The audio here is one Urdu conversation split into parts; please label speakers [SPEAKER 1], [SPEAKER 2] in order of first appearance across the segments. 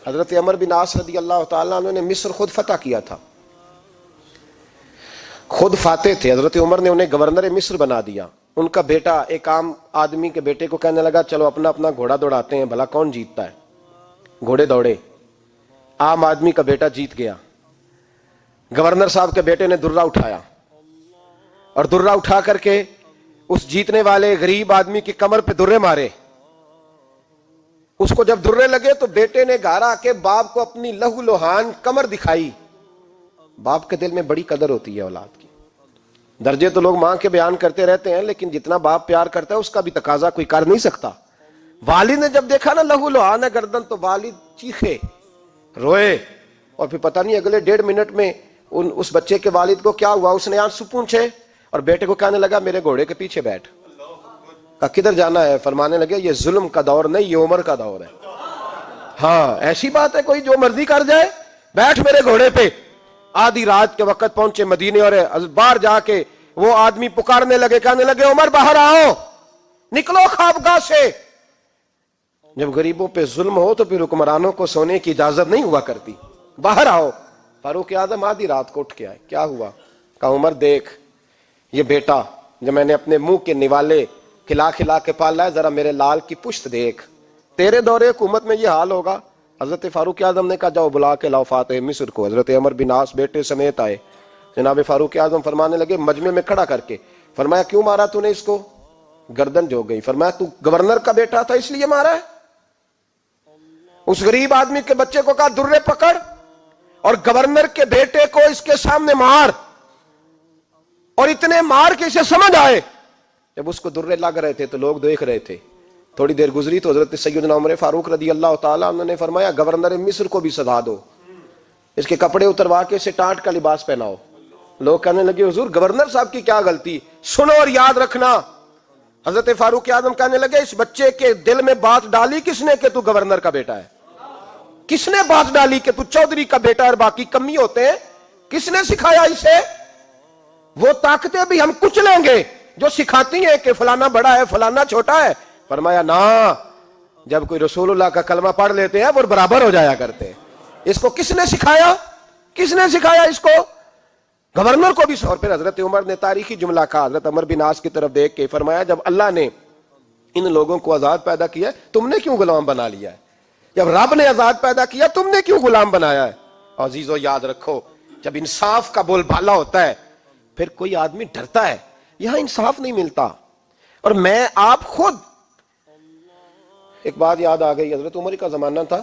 [SPEAKER 1] حضرت عمر بن عاص رضی اللہ تعالیٰ عنہ نے مصر خود فتح کیا تھا، خود فاتح تھے. حضرت عمر نے انہیں گورنر مصر بنا دیا. ان کا بیٹا ایک عام آدمی کے بیٹے کو کہنے لگا چلو اپنا اپنا گھوڑا دوڑاتے ہیں، بھلا کون جیتتا ہے. گھوڑے دوڑے، عام آدمی کا بیٹا جیت گیا. گورنر صاحب کے بیٹے نے درہ اٹھایا اور درہ اٹھا کر کے اس جیتنے والے غریب آدمی کی کمر پہ درے مارے. اس کو جب درے لگے تو بیٹے نے گھر آ کے باپ کو اپنی لہو لوہان کمر دکھائی. باپ کے دل میں بڑی قدر ہوتی ہے اولاد کی. درجے تو لوگ ماں کے بیان کرتے رہتے ہیں، لیکن جتنا باپ پیار کرتا ہے اس کا بھی تقاضا کوئی کر نہیں سکتا. والد نے جب دیکھا نا لہو لوہان ہے گردن، تو والد چیخے، روئے، اور پھر پتہ نہیں اگلے 1.5 منٹ میں اس بچے کے والد کو کیا ہوا. اس نے آنسو پونچھے اور بیٹے کو کہنے لگا میرے گھوڑے کے پیچھے بیٹھ. کہا کدھر جانا ہے؟ فرمانے لگے یہ ظلم کا دور نہیں، یہ عمر کا دور ہے. ہاں ایسی بات ہے کوئی جو مرضی کر جائے؟ بیٹھ میرے گھوڑے پہ. آدھی رات کے وقت پہنچے مدینے اور باہر جا کے وہ آدمی پکارنے لگے، کہنے لگے عمر باہر آؤ، نکلو خوابگاہ سے. جب غریبوں پہ ظلم ہو تو پھر حکمرانوں کو سونے کی اجازت نہیں ہوا کرتی. باہر آؤ. فاروق اعظم آدھی رات کو اٹھ کے آئے. کیا ہوا؟ کہا عمر دیکھ یہ بیٹا جو میں نے اپنے منہ کے نوالے کھلا کھلا کے پالا ہے، ذرا میرے لال کی پشت دیکھ. تیرے دورے حکومت میں یہ حال ہوگا. حضرت فاروق اعظم نے کہا جاؤ بلا کے لاؤ فاتح مصر کو. حضرت عمر بن عاص بیٹے سمیت آئے. جناب فاروق اعظم فرمانے لگے مجمع میں کھڑا کر کے، فرمایا کیوں مارا تو نے اس کو؟ گردن جو گئی. فرمایا تو گورنر کا بیٹا تھا اس لیے مارا ہے؟ اس غریب آدمی کے بچے کو کہا درے پکڑ اور گورنر کے بیٹے کو اس کے سامنے مار، اور اتنے مار کے اسے سمجھ آئے. جب اس کو درے لگ رہے تھے تو لوگ دیکھ رہے تھے. تھوڑی دیر گزری تو حضرت سیدنا عمر فاروق رضی اللہ تعالیٰ عنہ نے فرمایا گورنر مصر کو بھی سزا دو، اس کے کپڑے اتروا کے اسے ٹاٹ کا لباس پہناؤ. لوگ کہنے لگے حضور گورنر صاحب کی کیا غلطی؟ سنو اور یاد رکھنا. حضرت فاروق اعظم کہنے لگے اس بچے کے دل میں بات ڈالی کس نے کہ تو گورنر کا بیٹا ہے؟ کس نے بات ڈالی کہ تو چودھری کا بیٹا اور باقی کمی ہوتے ہیں؟ کس نے سکھایا اسے؟ وہ طاقتیں بھی ہم کچھ لیں گے جو سکھاتی ہیں کہ فلانا بڑا ہے فلانا چھوٹا ہے. فرمایا نا، جب کوئی رسول اللہ کا کلمہ پڑھ لیتے ہیں وہ برابر ہو جایا کرتے ہیں. اس کو کس نے سکھایا؟ کس نے سکھایا اس کو؟ گورنر کو بھی. اور پھر حضرت عمر نے تاریخی جملہ کہا حضرت عمر بن عاص کی طرف دیکھ کے، فرمایا جب اللہ نے ان لوگوں کو آزاد پیدا کیا ہے تم نے کیوں غلام بنا لیا ہے؟ جب رب نے آزاد پیدا کیا تم نے کیوں غلام بنایا ہے؟ عزیزو یاد رکھو جب انصاف کا بول بالا ہوتا ہے پھر کوئی آدمی ڈرتا ہے. یہاں انصاف نہیں ملتا. اور میں آپ خود ایک بات یاد آ گئی. حضرت عمر کا زمانہ تھا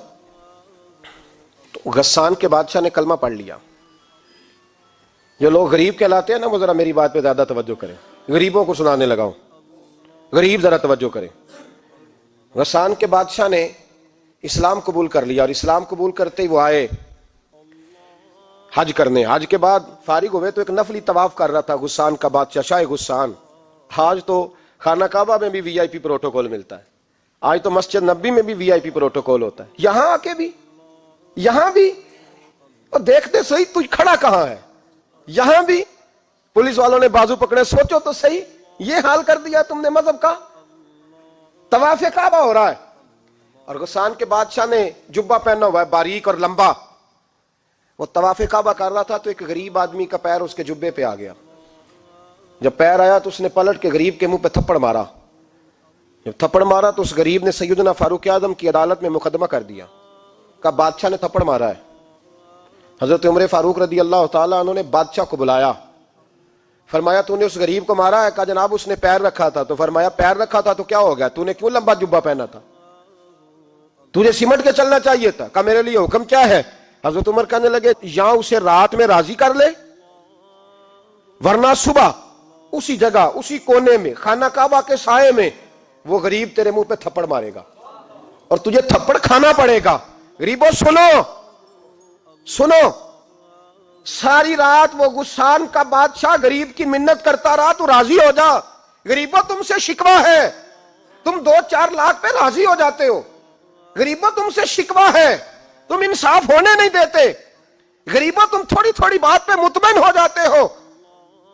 [SPEAKER 1] تو غسان کے بادشاہ نے کلمہ پڑھ لیا. جو لوگ غریب کہلاتے ہیں نا وہ ذرا میری بات پہ زیادہ توجہ کریں. غریبوں کو سنانے لگاؤں، غریب ذرا توجہ کریں. غسان کے بادشاہ نے اسلام قبول کر لیا اور اسلام قبول کرتے ہی وہ آئے حج کرنے. حج کے بعد فارغ ہوئے تو ایک نفلی طواف کر رہا تھا غسان کا بادشاہ شاہ غسان. آج تو خانہ کعبہ میں بھی وی آئی پی پروٹوکول ملتا ہے، آج تو مسجد نبی میں بھی وی آئی پی پروٹوکول ہوتا ہے، یہاں آ کے بھی، یہاں بھی. اور دیکھتے صحیح تو کھڑا کہاں ہے؟ یہاں بھی پولیس والوں نے بازو پکڑے. سوچو تو صحیح یہ حال کر دیا تم نے مذہب کا. طواف کعبہ ہو رہا ہے اور غسان کے بادشاہ نے جبہ پہنا ہوا ہے باریک اور لمبا. وہ طواف کعبہ کر رہا تھا تو ایک غریب آدمی کا پیر اس کے جبے پہ آ گیا. جب پیر آیا تو اس نے پلٹ کے غریب کے منہ پہ تھپڑ مارا. جب تھپڑ مارا تو اس غریب نے سیدنا فاروق اعظم کی عدالت میں مقدمہ کر دیا. کہا بادشاہ نے تھپڑ مارا ہے. حضرت عمر فاروق رضی اللہ تعالیٰ عنہ نے بادشاہ کو بلایا. فرمایا تو نے اس غریب کو مارا ہے؟ کہا جناب اس نے پیر رکھا تھا. تو فرمایا پیر رکھا تھا تو کیا ہو گیا؟ تو نے کیوں لمبا جبہ پہنا تھا؟ تجھے سمٹ کے چلنا چاہیے تھا. کہا میرے لیے حکم کیا ہے؟ حضرت عمر کہنے لگے یہاں اسے رات میں راضی کر لے، ورنہ صبح اسی جگہ اسی کونے میں خانہ کعبہ کے سائے میں وہ غریب تیرے منہ پہ تھپڑ مارے گا اور تجھے تھپڑ کھانا پڑے گا. غریبوں سنو سنو، ساری رات وہ غسان کا بادشاہ غریب کی منت کرتا رہا تو راضی ہو جا. غریبوں تم سے شکوہ ہے، تم 2-4 لاکھ پہ راضی ہو جاتے ہو. غریبوں تم سے شکوہ ہے، تم انصاف ہونے نہیں دیتے. غریبوں تم تھوڑی تھوڑی بات پہ مطمئن ہو جاتے ہو.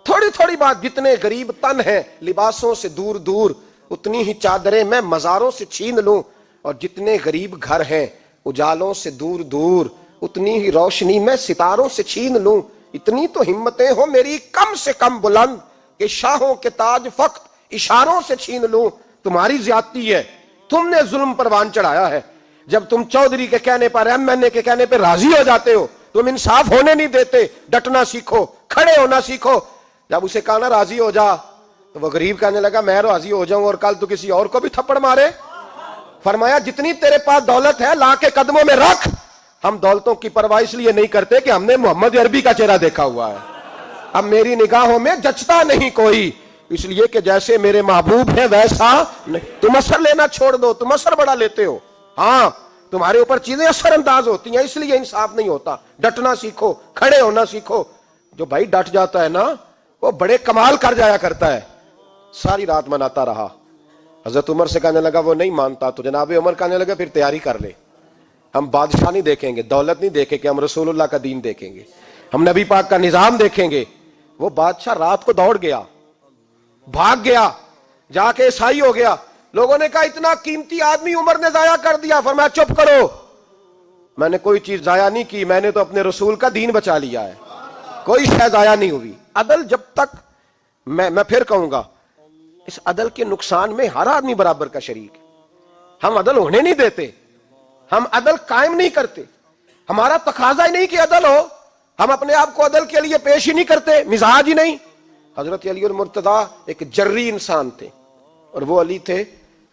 [SPEAKER 1] تھوڑی تھوڑی بات. جتنے غریب تن ہیں لباسوں سے دور دور اتنی ہی چادریں میں مزاروں سے چھین لوں، اور جتنے غریب گھر ہیں اجالوں سے دور دور اتنی ہی روشنی میں ستاروں سے چھین لوں. اتنی تو ہمتیں ہو میری کم سے کم بلند کہ شاہوں کے تاج فقط اشاروں سے چھین لوں. تمہاری زیادتی ہے, تم نے ظلم پروان چڑھایا ہے. جب تم چودھری کے کہنے پر, ایم این اے کے کہنے پہ راضی ہو جاتے ہو, تم انصاف ہونے نہیں دیتے. ڈٹنا سیکھو, کھڑے ہونا سیکھو. جب اسے کہا نا راضی ہو جا, تو وہ غریب کہنے لگا میں راضی ہو جاؤں اور کل تو کسی اور کو بھی تھپڑ مارے. فرمایا جتنی تیرے پاس دولت ہے لا کے قدموں میں رکھ. ہم دولتوں کی پرواہ اس لیے نہیں کرتے کہ ہم نے محمد عربی کا چہرہ دیکھا ہوا ہے. اب میری نگاہوں میں جچتا نہیں کوئی, اس لیے کہ جیسے میرے محبوب ہیں ویسا نہیں. تم اثر لینا چھوڑ دو, تم اثر بڑا لیتے ہو. ہاں تمہارے اوپر چیزیں اثر انداز ہوتی ہیں, اس لیے انصاف نہیں ہوتا. ڈٹنا سیکھو, کھڑے ہونا سیکھو. جو بھائی ڈٹ جاتا ہے نا وہ بڑے کمال کر جایا کرتا ہے. ساری رات مناتا رہا. حضرت عمر سے کہنے لگا وہ نہیں مانتا, تو جناب عمر کہنے لگا پھر تیاری کر لے. ہم بادشاہ نہیں دیکھیں گے, دولت نہیں دیکھیں گے, ہم رسول اللہ کا دین دیکھیں گے, ہم نبی پاک کا نظام دیکھیں گے. وہ بادشاہ رات کو دوڑ گیا, بھاگ گیا, جا کے عیسائی ہو گیا. لوگوں نے کہا اتنا قیمتی آدمی عمر نے ضائع کر دیا. فرمایا چپ کرو, میں نے کوئی چیز ضائع نہیں کی, میں نے تو اپنے رسول کا دین بچا لیا ہے. کوئی شے ضائع نہیں ہوئی. عدل جب تک, میں پھر کہوں گا, اس عدل کے نقصان میں ہر آدمی برابر کا شریک ہے. ہم عدل ہونے نہیں دیتے, ہم عدل قائم نہیں کرتے. ہمارا تقاضا ہی نہیں کہ عدل ہو, ہم اپنے آپ کو عدل کے لیے پیش ہی نہیں کرتے, مزاج ہی نہیں. حضرت علی المرتضیٰ ایک جری انسان تھے, اور وہ علی تھے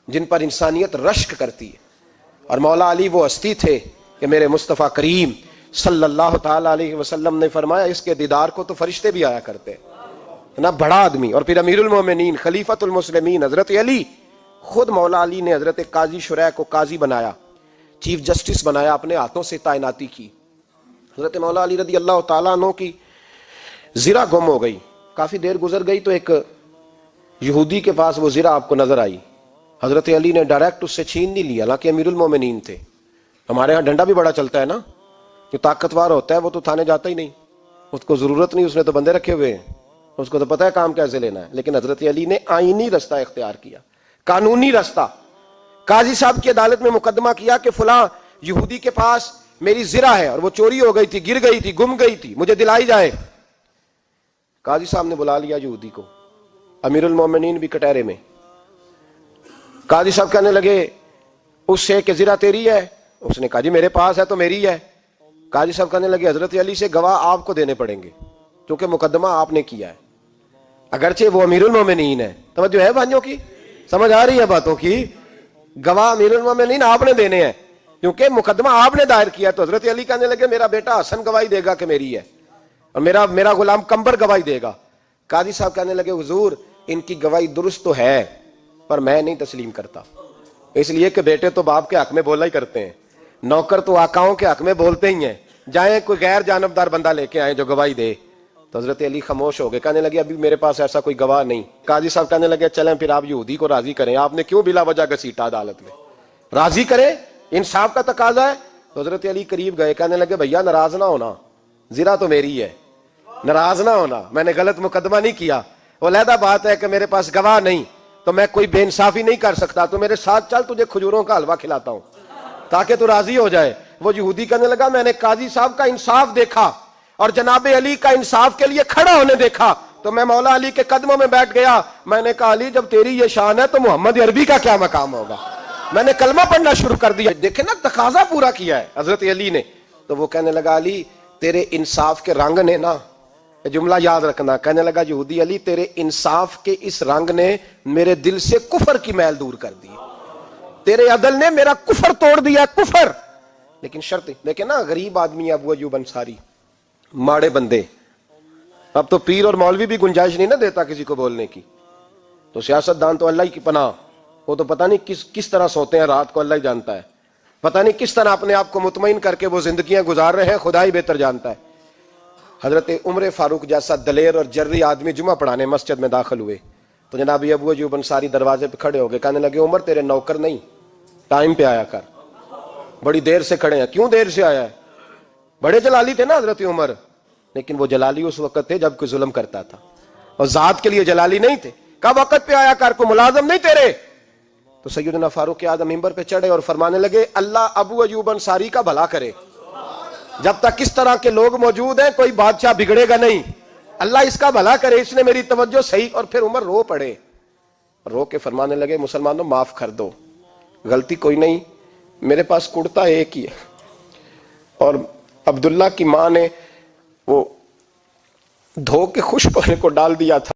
[SPEAKER 1] جن پر انسانیت رشک کرتی ہے. اور مولا علی وہ ہستی تھے کہ میرے مصطفیٰ کریم صلی اللہ تعالی علیہ وسلم نے فرمایا اس کے دیدار کو تو فرشتے بھی آیا کرتے. نا بڑا آدمی, اور پھر امیر المومنین خلیفۃ المسلمین حضرت علی. خود مولا علی نے حضرت قاضی شریح کو قاضی بنایا, چیف جسٹس بنایا, اپنے ہاتھوں سے تعیناتی کی. حضرت مولا علی رضی اللہ تعالیٰ عنہ کی زرہ گم ہو گئی. کافی دیر گزر گئی تو ایک یہودی کے پاس وہ زرہ آپ کو نظر آئی. حضرت علی نے ڈائریکٹ اس سے چھین نہیں لیا, حالانکہ امیر المومنین تھے. ہمارے ہاں ڈنڈا بھی بڑا چلتا ہے نا, جو طاقتور ہوتا ہے وہ تو تھانے جاتا ہی نہیں, اس کو ضرورت نہیں, اس نے تو بندے رکھے ہوئے ہیں, اس کو تو پتہ ہے کام کیسے لینا ہے. لیکن حضرت علی نے آئینی رستہ اختیار کیا, قانونی رستہ. قاضی صاحب کی عدالت میں مقدمہ کیا کہ فلاں یہودی کے پاس میری زرہ ہے اور وہ چوری ہو گئی تھی, گر گئی تھی, گم گئی تھی, مجھے دلائی جائے. قاضی صاحب نے بلا لیا یہودی کو, امیر المومنین بھی کٹہرے میں. قاضی صاحب کہنے لگے اس سے کہ زرہ تیری ہے؟ اس نے کہا جی میرے پاس ہے تو میری ہے. قاضی صاحب کہنے لگے حضرت علی سے گواہ آپ کو دینے پڑیں گے کیونکہ مقدمہ آپ نے کیا ہے, اگرچہ وہ امیر المومنین ہے. توجہ ہے بھائیوں کی, سمجھ آ رہی ہے باتوں کی؟ گواہ امیر المومنین آپ نے دینے ہیں کیونکہ مقدمہ آپ نے دائر کیا. تو حضرت علی کہنے لگے میرا بیٹا حسن گواہی دے گا کہ میری ہے, اور میرا غلام کمبر گواہی دے گا. قاضی صاحب کہنے لگے حضور ان کی گواہی درست تو ہے پر میں نہیں تسلیم کرتا, اس لیے کہ بیٹے تو باپ کے حق میں بولا ہی کرتے ہیں, نوکر تو آقاؤں کے حق میں بولتے ہی ہیں. جائیں کوئی غیر جانبدار بندہ لے کے آئے جو گواہی دے. تو حضرت علی خاموش ہو گئے, کہنے لگے ابھی میرے پاس ایسا کوئی گواہ نہیں. قاضی صاحب کہنے لگے چلیں پھر آپ یہودی کو راضی کریں, آپ نے کیوں بلا وجہ گھسیٹا عدالت میں, راضی کریں, انصاف کا تقاضا ہے. تو حضرت علی قریب گئے, کہنے لگے بھیا ناراض نہ ہونا, زرہ تو میری ہے, ناراض نہ ہونا, میں نے غلط مقدمہ نہیں کیا. وہ علیحدہ بات ہے کہ میرے پاس گواہ نہیں تو میں کوئی بے انصافی نہیں کر سکتا, تو میرے ساتھ چل تجھے کھجوروں کا حلوہ کھلاتا ہوں تاکہ تو راضی ہو جائے. وہ یہودی کہنے لگا میں نے قاضی صاحب کا انصاف دیکھا اور جناب علی کا انصاف کے لیے کھڑا ہونے دیکھا تو میں مولا علی کے قدموں میں بیٹھ گیا. میں نے کہا علی جب تیری یہ شان ہے تو محمد عربی کا کیا مقام ہوگا. میں نے کلمہ پڑھنا شروع کر دیا. دیکھیں نا تقاضا پورا کیا ہے حضرت علی نے. تو وہ کہنے لگا علی تیرے انصاف کے رنگ نے نا, جملہ یاد رکھنا, کہنے لگا یہودی علی تیرے انصاف کے اس رنگ نے میرے دل سے کفر کی میل دور کر دی, تیرے عدل نے میرا کفر توڑ دیا, کفر. لیکن شرط دیکھیں نا, غریب آدمی ابو ایوب انصاری, ماڑے بندے, اب تو پیر اور مولوی بھی گنجائش نہیں نہ دیتا کسی کو بولنے کی. تو سیاست دان تو اللہ ہی کی پناہ, وہ تو پتہ نہیں کس طرح سوتے ہیں رات کو, اللہ ہی جانتا ہے. پتہ نہیں کس طرح اپنے آپ کو مطمئن کر کے وہ زندگیاں گزار رہے ہیں, خدا ہی بہتر جانتا ہے. حضرت عمر فاروق جیسا دلیر اور جرری آدمی جمعہ پڑھانے مسجد میں داخل ہوئے تو جناب ابو ایوب انصاری دروازے پہ کھڑے ہو گئے, کہنے لگے عمر تیرے نوکر نہیں, ٹائم پہ آیا کر, بڑی دیر سے کھڑے ہیں. کیوں دیر سے آیا ہے؟ بڑے جلالی تھے نا حضرت عمر, لیکن وہ جلالی اس وقت تھے جب کوئی ظلم کرتا تھا, اور ذات کے لیے جلالی نہیں تھے. کب وقت پہ آیا کر, کو ملازم نہیں تیرے. تو سیدنا فاروق اعظم منبر پہ چڑھے اور فرمانے لگے اللہ ابو ایوب انصاری کا بھلا کرے، جب تک اس طرح کے لوگ موجود ہیں کوئی بادشاہ بگڑے گا نہیں، اللہ اس کا بھلا کرے، اس نے میری توجہ صحیح۔ اور پھر عمر رو پڑے، رو کے فرمانے لگے مسلمانوں معاف کر دو، غلطی کوئی نہیں، میرے پاس کرتا ایک ہی ہے، اور عبداللہ کی ماں نے وہ دھو کے خشک ہونے کو ڈال دیا تھا۔